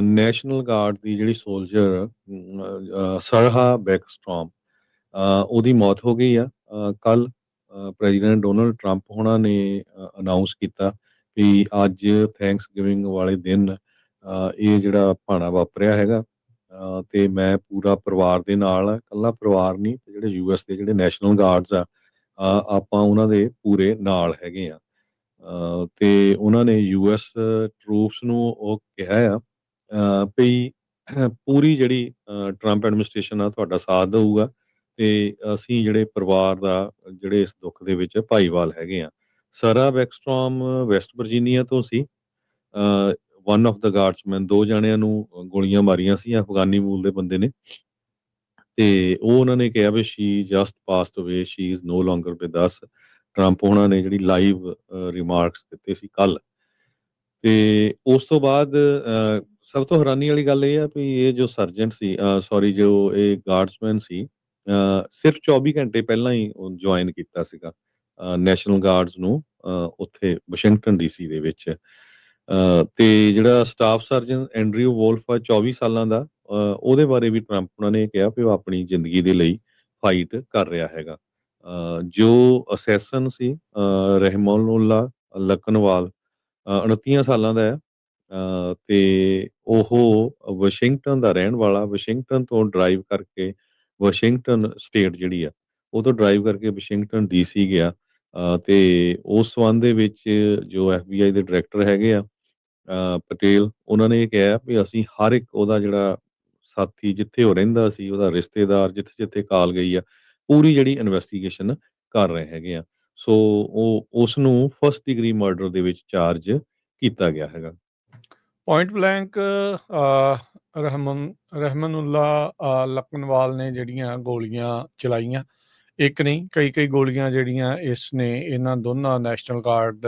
National guard ਦੀ ਜਿਹੜੀ soldier ਸਰਹਾ Backstrom ਉਹਦੀ ਮੌਤ ਹੋ ਗਈ ਆ ਕੱਲ। ਪ੍ਰੈਜ਼ੀਡੈਂਟ ਡੋਨਲਡ ਟਰੰਪ ਹੋਣਾ ਨੇ ਅਨਾਉਂਸ ਕੀਤਾ ਵੀ ਅੱਜ ਥੈਂਕਸ ਗਿਵਿੰਗ ਵਾਲੇ ਦਿਨ ਇਹ ਜਿਹੜਾ ਭਾਣਾ ਵਾਪਰਿਆ ਹੈਗਾ। ਤੇ ਮੈਂ ਪੂਰਾ ਪਰਿਵਾਰ ਦੇ ਨਾਲ ਇਕੱਲਾ ਪਰਿਵਾਰ ਨਹੀਂ, ਜਿਹੜੇ ਯੂਐਸ ਦੇ ਜਿਹੜੇ ਨੈਸ਼ਨਲ ਗਾਰਡਸ ਆ ਆਪਾਂ ਉਹਨਾਂ ਦੇ ਪੂਰੇ ਨਾਲ ਹੈਗੇ ਆ। ਤੇ ਉਹਨਾਂ ਨੇ ਯੂਐਸ ਟਰੂਪਸ ਨੂੰ ਉਹ ਕਿਹਾ ਆ ਵੀ ਪੂਰੀ ਜਿਹੜੀ ਟਰੰਪ ਐਡਮਿਨਿਸਟ੍ਰੇਸ਼ਨ ਆ ਤੁਹਾਡਾ ਸਾਥ ਦਊਗਾ ਤੇ ਅਸੀਂ ਜਿਹੜੇ ਪਰਿਵਾਰ ਦਾ ਜਿਹੜੇ ਇਸ ਦੁੱਖ ਦੇ ਵਿੱਚ ਭਾਈਵਾਲ ਹੈਗੇ ਆ। ਸਰਾ ਬੈਕਸਟਰੋਮ ਵੈਸਟ ਵਰਜੀਨੀਆ ਤੋਂ ਸੀ। ਵਨ ਆਫ ਦਾ ਗਾਰਡਸਮੈਨ, ਦੋ ਜਣਿਆਂ ਨੂੰ ਗੋਲੀਆਂ ਮਾਰੀਆਂ ਸੀ, ਅਫਗਾਨੀ ਮੂਲ ਦੇ ਬੰਦੇ ਨੇ। ਤੇ ਉਹ ਉਹਨਾਂ ਨੇ ਕਿਹਾ ਵੀ Shri just passed away, she is no longer with us. Trump ਉਹਨਾਂ ਨੇ ਜਿਹੜੀ ਲਾਈਵ ਰਿਮਾਰਕਸ ਦਿੱਤੇ ਸੀ ਕੱਲ। ਤੇ ਉਸ ਤੋਂ ਬਾਅਦ ਸਭ ਤੋਂ ਹੈਰਾਨੀ ਵਾਲੀ ਗੱਲ ਇਹ ਆ ਵੀ ਇਹ ਜੋ ਸਰਜੈਂਟ ਸੀ, ਸੌਰੀ ਜੋ ਇਹ ਗਾਰਡਸਮੈਨ ਸੀ, ਸਿਰਫ 24 ਘੰਟੇ ਪਹਿਲਾਂ ਹੀ ਜੁਆਇਨ ਕੀਤਾ ਸੀਗਾ ਨੈਸ਼ਨਲ ਗਾਰਡਸ ਨੂੰ ਉੱਥੇ ਵਾਸ਼ਿੰਗਟਨ ਡੀਸੀ ਦੇ ਵਿੱਚ। ਤੇ ਜਿਹੜਾ ਸਟਾਫ ਸਰਜਨ ਐਂਡਰਿਊ ਵੋਲਫ ਆ 24 ਸਾਲਾਂ ਦਾ, ਉਹਦੇ ਬਾਰੇ ਵੀ ਟਰੰਪ ਉਹਨਾਂ ਨੇ ਕਿਹਾ ਵੀ ਉਹ ਆਪਣੀ ਜ਼ਿੰਦਗੀ ਦੇ ਲਈ ਫਾਈਟ ਕਰ ਰਿਹਾ ਹੈਗਾ। ਜੋ ਅਸੈਸਨ ਸੀ ਰਹਿਮਾਨੁੱਲਾ ਲਕਨਵਾਲ 29 ਸਾਲਾਂ ਦਾ ਹੈ। ਤੇ ਉਹ ਵਾਸ਼ਿੰਗਟਨ ਦਾ ਰਹਿਣ ਵਾਲਾ, ਵਾਸ਼ਿੰਗਟਨ ਤੋਂ ਡਰਾਈਵ ਕਰਕੇ ਵਾਸ਼ਿੰਗਟਨ ਸਟੇਟ ਜਿਹੜੀ ਆ ਉਹ ਤੋਂ ਡਰਾਈਵ ਕਰਕੇ ਵਾਸ਼ਿੰਗਟਨ ਡੀਸੀ ਗਿਆ। ਤੇ ਉਸ ਸੰਬੰਧ ਦੇ ਵਿੱਚ ਜੋ FBI ਦੇ ਡਾਇਰੈਕਟਰ ਹੈਗੇ ਆ ਪਟੇਲ, ਉਹਨਾਂ ਨੇ ਇਹ ਕਿਹਾ ਵੀ ਅਸੀਂ ਹਰ ਇੱਕ ਉਹਦਾ ਜਿਹੜਾ ਸਾਥੀ ਜਿੱਥੇ ਉਹ ਰਹਿੰਦਾ ਸੀ, ਉਹਦਾ ਰਿਸ਼ਤੇਦਾਰ ਜਿੱਥੇ ਜਿੱਥੇ ਕਾਲ ਗਈ ਆ, ਪੂਰੀ ਜਿਹੜੀ ਇਨਵੈਸਟੀਗੇਸ਼ਨ ਕਰ ਰਹੇ ਹੈਗੇ ਆ। ਸੋ ਉਹ ਉਸ ਨੂੰ ਫਸਟ ਡਿਗਰੀ ਮਰਡਰ ਦੇ ਵਿੱਚ ਚਾਰਜ ਕੀਤਾ ਗਿਆ ਹੈਗਾ। ਪੁਆਇੰਟ ਬਲੈਂਕ ਰਹਿਮਾਨੁੱਲਾ ਲਕਨਵਾਲ ਨੇ ਜਿਹੜੀਆਂ ਗੋਲੀਆਂ ਚਲਾਈਆਂ, ਇੱਕ ਨਹੀਂ ਕਈ ਕਈ ਗੋਲੀਆਂ ਜਿਹੜੀਆਂ ਇਸ ਨੇ ਇਹਨਾਂ ਦੋਨਾਂ ਨੈਸ਼ਨਲ ਗਾਰਡ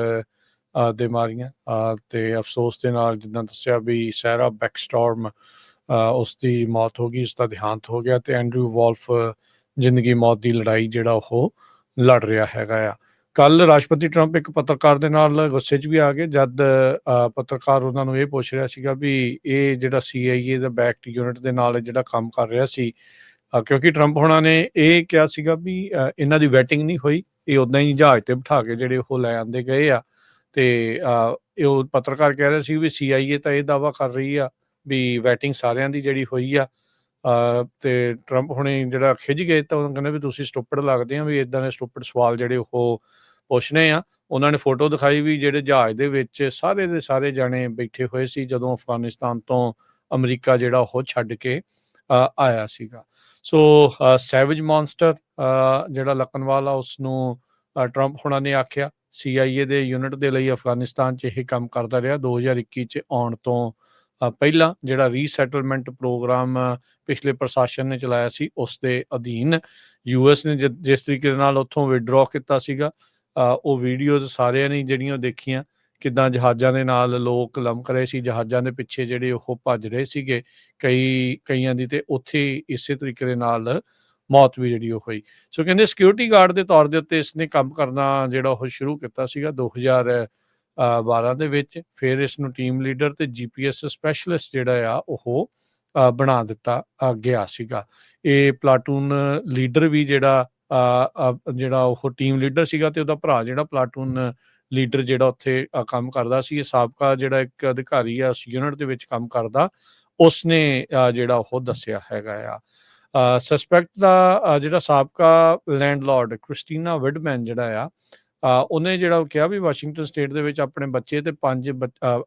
ਦੇ ਮਾਰੀਆਂ। ਤੇ ਅਫਸੋਸ ਦੇ ਨਾਲ ਜਿੱਦਾਂ ਦੱਸਿਆ ਵੀ ਸੈਰਾ ਬੈਕਸਟੋਰਮ ਉਸ ਦੀ ਮੌਤ ਹੋ ਗਈ, ਉਸਦਾ ਦੇਹਾਂਤ ਹੋ ਗਿਆ। ਤੇ ਐਂਡਰਿਊ ਵੋਲਫ ਜ਼ਿੰਦਗੀ ਮੌਤ ਦੀ ਲੜਾਈ ਜਿਹੜਾ ਉਹ ਲੜ ਰਿਹਾ ਹੈਗਾ ਆ। ਕੱਲ ਰਾਸ਼ਟਰਪਤੀ ਟਰੰਪ ਇੱਕ ਪੱਤਰਕਾਰ ਦੇ ਨਾਲ ਗੁੱਸੇ 'ਚ ਵੀ ਆ ਗਏ ਜਦ ਪੱਤਰਕਾਰ ਉਹਨਾਂ ਨੂੰ ਇਹ ਪੁੱਛ ਰਿਹਾ ਸੀਗਾ ਵੀ ਇਹ ਜਿਹੜਾ CIA ਦਾ ਬੈਕਟ ਯੂਨਿਟ ਦੇ ਨਾਲ ਜਿਹੜਾ ਕੰਮ ਕਰ ਰਿਹਾ ਸੀ, ਕਿਉਂਕਿ ਟਰੰਪ ਹੋਣਾ ਨੇ ਇਹ ਕਿਹਾ ਸੀਗਾ ਵੀ ਇਹਨਾਂ ਦੀ ਵੈਟਿੰਗ ਨਹੀਂ ਹੋਈ, ਇਹ ਉੱਦਾਂ ਹੀ ਜਹਾਜ਼ ਤੇ ਬਿਠਾ ਕੇ ਜਿਹੜੇ ਉਹ ਲੈ ਆਂਦੇ ਗਏ ਆ। ਤੇ ਉਹ ਪੱਤਰਕਾਰ ਕਹਿ ਰਿਹਾ ਸੀ ਵੀ CIA ਤਾਂ ਇਹ ਦਾਅਵਾ ਕਰ ਰਹੀ ਆ ਵੀ ਵੈਟਿੰਗ ਸਾਰਿਆਂ ਦੀ ਜਿਹੜੀ ਹੋਈ ਆ। ਤੇ ਟਰੰਪ ਹੁਣੇ ਜਿਹੜਾ ਖਿੱਝ ਗਏ ਤਾਂ ਉਹਨਾਂ ਕਹਿੰਦੇ ਵੀ ਤੁਸੀਂ ਸਟੂਪਿਡ ਲੱਗਦੇ ਆ, ਵੀ ਇੱਦਾਂ ਦੇ ਸਟੂਪਿਡ ਸਵਾਲ ਜਿਹੜੇ ਉਹ ਪੁੱਛਣੇ ਆ। ਉਹਨਾਂ ਨੇ ਫੋਟੋ ਦਿਖਾਈ ਵੀ ਜਿਹੜੇ ਜਹਾਜ਼ ਦੇ ਵਿੱਚ ਸਾਰੇ ਦੇ ਸਾਰੇ ਜਾਣੇ ਬੈਠੇ ਹੋਏ ਸੀ ਜਦੋਂ ਅਫਗਾਨਿਸਤਾਨ ਤੋਂ ਅਮਰੀਕਾ ਜਿਹੜਾ ਉਹ ਛੱਡ ਕੇ ਆਇਆ ਸੀਗਾ। ਸੋ ਸੈਵਿਜ ਮੌਨਸਟਰ ਜਿਹੜਾ ਲਕਨਵਾਲ ਆ ਉਸਨੂੰ ਟਰੰਪ ਹੋਣਾ ਨੇ ਆਖਿਆ CIA ਦੇ ਯੂਨਿਟ ਦੇ ਲਈ ਅਫਗਾਨਿਸਤਾਨ 'ਚ ਇਹ ਕੰਮ ਕਰਦਾ ਰਿਹਾ। 2021 'ਚ ਆਉਣ ਤੋਂ ਪਹਿਲਾਂ ਜਿਹੜਾ ਰੀਸੈਟਲਮੈਂਟ ਪ੍ਰੋਗਰਾਮ ਪਿਛਲੇ ਪ੍ਰਸ਼ਾਸਨ ਨੇ ਚਲਾਇਆ ਸੀ ਉਸ ਦੇ ਅਧੀਨ US ਨੇ ਜਿਸ ਤਰੀਕੇ ਦੇ ਨਾਲ ਉੱਥੋਂ ਵਿਡਰੋ ਕੀਤਾ ਸੀਗਾ, ਉਹ ਵੀਡੀਓਜ਼ ਸਾਰਿਆਂ ਨੇ ਜਿਹੜੀਆਂ ਦੇਖੀਆਂ ਕਿੱਦਾਂ ਜਹਾਜ਼ਾਂ ਦੇ ਨਾਲ ਲੋਕ ਲਮਕ ਰਹੇ ਸੀ, ਜਹਾਜ਼ਾਂ ਦੇ ਪਿੱਛੇ ਜਿਹੜੇ ਉਹ ਭੱਜ ਰਹੇ ਸੀਗੇ ਕਈਆਂ ਦੀ, ਤੇ ਉੱਥੇ ਇਸੇ ਤਰੀਕੇ ਦੇ ਨਾਲ ਮੌਤ ਵੀ ਜਿਹੜੀ ਉਹ ਹੋਈ। ਸੋ ਕਹਿੰਦੇ ਸਿਕਿਉਰਿਟੀ ਗਾਰਡ ਦੇ ਤੌਰ ਦੇ ਉੱਤੇ ਇਸਨੇ ਕੰਮ ਕਰਨਾ ਜਿਹੜਾ ਉਹ ਸ਼ੁਰੂ ਕੀਤਾ ਸੀਗਾ 2012 ਦੇ ਵਿੱਚ। ਫਿਰ ਇਸ ਨੂੰ ਟੀਮ ਲੀਡਰ ਤੇ GPS ਸਪੈਸ਼ਲਿਸਟ ਜਿਹੜਾ ਆ ਉਹ ਬਣਾ ਦਿੱਤਾ ਗਿਆ ਸੀਗਾ। ਇਹ ਪਲਾਟੂਨ ਲੀਡਰ ਵੀ ਜਿਹੜਾ ਉਹ ਟੀਮ ਲੀਡਰ ਸੀਗਾ ਤੇ ਉਹਦਾ ਭਰਾ ਜਿਹੜਾ ਪਲਾਟੂਨ ਲੀਡਰ ਜਿਹੜਾ ਉੱਥੇ ਕੰਮ ਕਰਦਾ ਸੀ, ਇਹ ਸਾਬਕਾ ਜਿਹੜਾ ਇੱਕ ਅਧਿਕਾਰੀ ਆ ਉਸ ਯੂਨਿਟ ਦੇ ਵਿੱਚ ਕੰਮ ਕਰਦਾ, ਉਸਨੇ ਜਿਹੜਾ ਉਹ ਦੱਸਿਆ ਹੈਗਾ ਆ। ਸਸਪੈਕਟ ਦਾ ਜਿਹੜਾ ਸਾਬਕਾ ਲੈਂਡਲੋਰਡ ਕ੍ਰਿਸਟੀਨਾ ਵਿਡਮੈਨ ਜਿਹੜਾ ਆ ਉਹਨੇ ਜਿਹੜਾ ਉਹ ਕਿਹਾ ਵੀ ਵਾਸ਼ਿੰਗਟਨ ਸਟੇਟ ਦੇ ਵਿੱਚ ਆਪਣੇ ਬੱਚੇ ਤੇ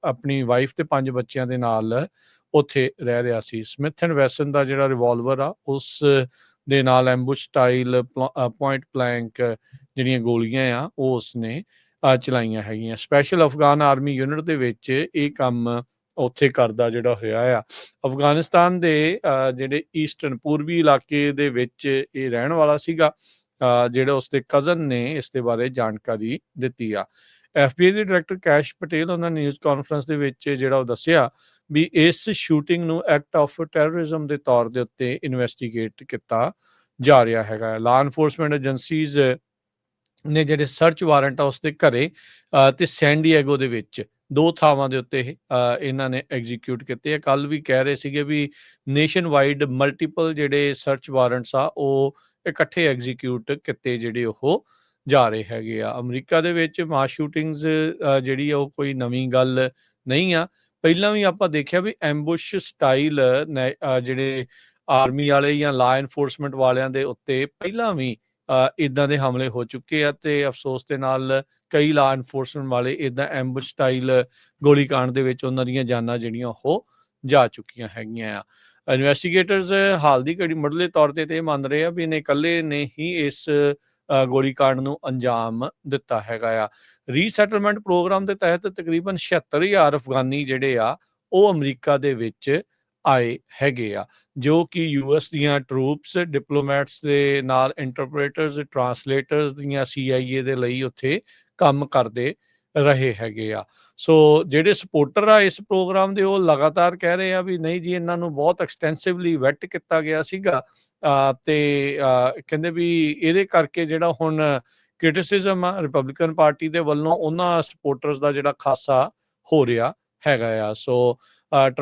ਆਪਣੀ ਵਾਈਫ ਤੇ 5 ਬੱਚਿਆਂ ਦੇ ਨਾਲ ਉੱਥੇ ਰਹਿ ਰਿਹਾ ਸੀ। ਸਮਿਥ ਐਂਡ ਵੈਸਨ ਦਾ ਜਿਹੜਾ ਰਿਵਾਲਵਰ ਆ ਉਸ ਦੇ ਨਾਲ ਐਂਬੁਸ਼ ਸਟਾਈਲ ਪੁਆਇੰਟ ਬਲੈਂਕ ਜਿਹੜੀਆਂ ਗੋਲੀਆਂ ਆ ਉਹ ਉਸਨੇ ਚਲਾਈਆਂ ਹੈਗੀਆਂ। ਸਪੈਸ਼ਲ ਅਫਗਾਨ ਆਰਮੀ ਯੂਨਿਟ ਦੇ ਵਿੱਚ ਇਹ ਕੰਮ ਉੱਥੇ ਕਰਦਾ ਜਿਹੜਾ ਹੋਇਆ ਆ। ਅਫਗਾਨਿਸਤਾਨ ਦੇ ਜਿਹੜੇ ਈਸਟਰਨ ਪੂਰਬੀ ਇਲਾਕੇ ਦੇ ਵਿੱਚ ਇਹ ਰਹਿਣ ਵਾਲਾ ਸੀਗਾ। ਜਿਹੜਾ ਉਸਦੇ ਕਜ਼ਨ ਨੇ ਇਸ ਦੇ ਬਾਰੇ ਜਾਣਕਾਰੀ ਦਿੱਤੀ ਆ। FBI ਦੇ ਡਾਇਰੈਕਟਰ ਕੈਸ਼ ਪਟੇਲ ਉਹਨਾਂ ਨਿਊਜ਼ ਕਾਨਫਰੰਸ ਦੇ ਵਿੱਚ ਜਿਹੜਾ ਉਹ ਦੱਸਿਆ ਵੀ ਇਸ ਸ਼ੂਟਿੰਗ ਨੂੰ ਐਕਟ ਆਫ ਟੈਰਰਿਜ਼ਮ ਦੇ ਤੌਰ ਦੇ ਉੱਤੇ ਇਨਵੈਸਟੀਗੇਟ ਕੀਤਾ ਜਾ ਰਿਹਾ ਹੈਗਾ। ਲਾ ਐਨਫੋਰਸਮੈਂਟ ਏਜੰਸੀਜ਼ ਨੇ ਜਿਹੜੇ ਸਰਚ ਵਾਰੰਟ ਆ ਉਸਦੇ ਘਰੇ ਤੇ ਸੈਨ ਡਿਏਗੋ ਦੇ ਵਿੱਚ 2 ਥਾਵਾਂ ਦੇ ਉੱਤੇ ਇਹਨਾਂ ਨੇ ਐਗਜ਼ੀਕਿਊਟ ਕੀਤੇ ਆ। ਕੱਲ੍ਹ ਵੀ ਕਹਿ ਰਹੇ ਸੀਗੇ ਵੀ ਨੇਸ਼ਨ ਵਾਈਡ ਮਲਟੀਪਲ ਜਿਹੜੇ ਸਰਚ ਵਾਰੰਟਸ ਆ ਉਹ ਇਕੱਠੇ ਐਗਜ਼ੀਕਿਊਟ ਕੀਤੇ ਜਿਹੜੇ ਉਹ ਜਾ ਰਹੇ ਹੈਗੇ ਆ। ਅਮਰੀਕਾ ਦੇ ਵਿੱਚ ਮਾਸ ਸ਼ੂਟਿੰਗਸ ਜਿਹੜੀ ਆ ਉਹ ਕੋਈ ਨਵੀਂ ਗੱਲ ਨਹੀਂ ਆ। ਪਹਿਲਾਂ ਵੀ ਆਪਾਂ ਦੇਖਿਆ ਵੀ ਐਂਬੁਸ਼ ਸਟਾਈਲ ਜਿਹੜੇ ਆਰਮੀ ਵਾਲੇ ਜਾਂ ਲਾ ਐਨਫੋਰਸਮੈਂਟ ਵਾਲਿਆਂ ਦੇ ਉੱਤੇ ਪਹਿਲਾਂ ਵੀ ਇੱਦਾਂ ਦੇ ਹਮਲੇ ਹੋ ਚੁੱਕੇ ਆ ਤੇ ਅਫਸੋਸ ਦੇ ਨਾਲ ਕਈ ਲਾ ਐਨਫੋਰਸਮੈਂਟ ਵਾਲੇ ਇੱਦਾਂ ਐਂਬੁਸ਼ ਸਟਾਈਲ ਗੋਲੀਕਾਂਡ ਦੇ ਵਿੱਚ ਉਹਨਾਂ ਦੀਆਂ ਜਾਨਾਂ ਜਿਹੜੀਆਂ ਉਹ ਜਾ ਚੁੱਕੀਆਂ ਹੈਗੀਆਂ ਆ। ਇਨਵੈਸਟੀਗੇਟਰਸ ਹਾਲ ਦੀ ਘੜੀ ਮੁੱਢਲੇ ਤੌਰ ਤੇ ਇਹ ਮੰਨ ਰਹੇ ਆ ਵੀ ਇਹਨੇ ਇਕੱਲੇ ਨੇ ਹੀ ਇਸ ਗੋਲੀਕਾਂਡ ਨੂੰ ਅੰਜਾਮ ਦਿੱਤਾ ਹੈਗਾ ਆ। ਰੀਸੈਟਲਮੈਂਟ ਪ੍ਰੋਗਰਾਮ ਦੇ ਤਹਿਤ ਤਕਰੀਬਨ 76,000 ਅਫਗਾਨੀ ਜਿਹੜੇ ਆ ਉਹ ਅਮਰੀਕਾ ਦੇ ਵਿੱਚ ਆਏ ਹੈਗੇ ਆ, ਜੋ ਕਿ ਯੂਐਸ ਦੀਆਂ ਟਰੂਪਸ, ਡਿਪਲੋਮੈਟਸ ਦੇ ਨਾਲ ਇੰਟਰਪ੍ਰੇਟਰਸ, ਟਰਾਂਸਲੇਟਰਸ ਦੀਆਂ CIA ਦੇ ਲਈ ਉੱਥੇ ਕੰਮ ਕਰਦੇ ਰਹੇ ਹੈਗੇ ਆ। ਸੋ ਜਿਹੜੇ ਸਪੋਰਟਰ ਆ ਇਸ ਪ੍ਰੋਗਰਾਮ ਦੇ ਉਹ ਲਗਾਤਾਰ ਕਹਿ ਰਹੇ ਆ ਵੀ ਨਹੀਂ ਜੀ ਇਹਨਾਂ ਨੂੰ ਬਹੁਤ ਐਕਸਟੈਂਸਿਵਲੀ ਵੈਟ ਕੀਤਾ ਗਿਆ ਸੀਗਾ ਤੇ ਕਹਿੰਦੇ ਵੀ ਇਹਦੇ ਕਰਕੇ ਜਿਹੜਾ ਹੁਣ ਕ੍ਰਿਟਿਸਿਜ਼ਮ ਆ ਰਿਪਬਲਿਕਨ ਪਾਰਟੀ ਦੇ ਵੱਲੋਂ ਉਹਨਾਂ ਸਪੋਰਟਰਸ ਦਾ ਜਿਹੜਾ ਖਾਸਾ ਹੋ ਰਿਹਾ ਹੈਗਾ ਆ। ਸੋ